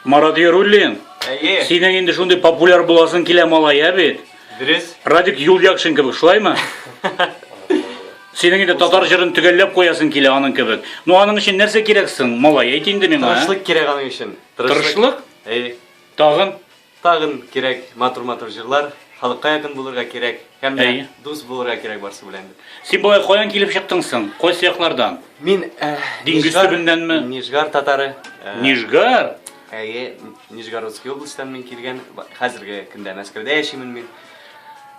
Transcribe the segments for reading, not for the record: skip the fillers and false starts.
Марат Яруллин, синең инде шундый популяр буласың килә малая бит. Дөрес. Радик Юльякшин кебек, шулаймы? Синең инде татар җырын төгәлләп куясың килә аның кебек. Ну аның өчен нәрсә кирәксең? Малай, әйт инде миңа. Тырышлык кирәк аның өчен. Тырышлык? Тагын? Тагын кирәк матур-матур җырлар. Халыкка якын булырга кирәк. Һәм дә дус булырга кирәк барсы белән. Син болай каян килеп чыктың соң? Кайсы яклардан? Мин Диңгез төбеннәнме? Нижгар татары. Нижгар? Нижгородский областьтан мин килгән. Хәзерге көндә Мәскәүдә яшимен мин.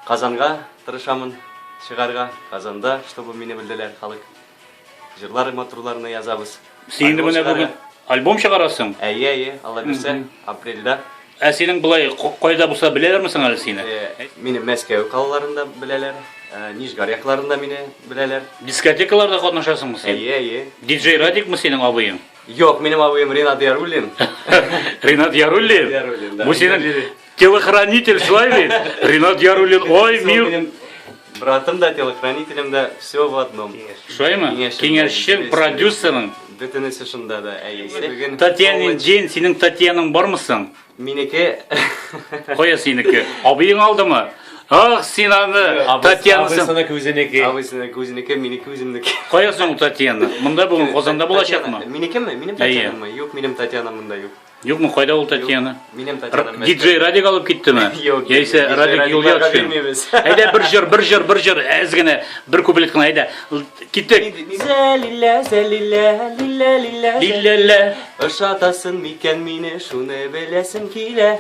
Казанга тырышамын чыгарга. Казанда, чтобы мине белделәр халык. Җырлар матурларны язабыз. Син инде менә бүген альбом чыгарасың? Алла бирсә, апрельдә. Ә синең булай кайда булса беләләрме соң әле сине? Мине Мәскәү калаларында беләләр. Нижгар якларында мине беләләр. Дискотекаларда катнашасыңмы син? Диджей Радикмы синең абыең? Юк, минем абыем Ринат Яруллин. Ринат Яруллин? Бу синең телохранитель, шулай бит? Ринат Яруллин, ой, мил. Братым да, телохранителем да, все в одном. Шулаймы? Киңәшче, продюсерың. Бөтенесе шунда да. Татьяның ден, синең Татьяның бармысың? Минеке. Кая синеке? Абыең алдымы? Ах, син аны Татьянасың. Абысыныкы үзенеке, минеке үземнеке. Кая соң Татьяна? Монда бүген Казанда булачакмы? Минекеме? Минем Татьянамы? Юк, минем Татьянам монда юк. Юкмы, кайда ул Татьяна? Минем Татьянам. Диджей Радик алып киттеме? Юк. Яисә Радик Юльякшин. Әйдә бер җыр, әз генә, бер куплет кына әйдә. Киттек. Зәлилә, зәлилә, лилә, лилә. Лиләлә. Ошатасың микән мине, шуны беләсем килә.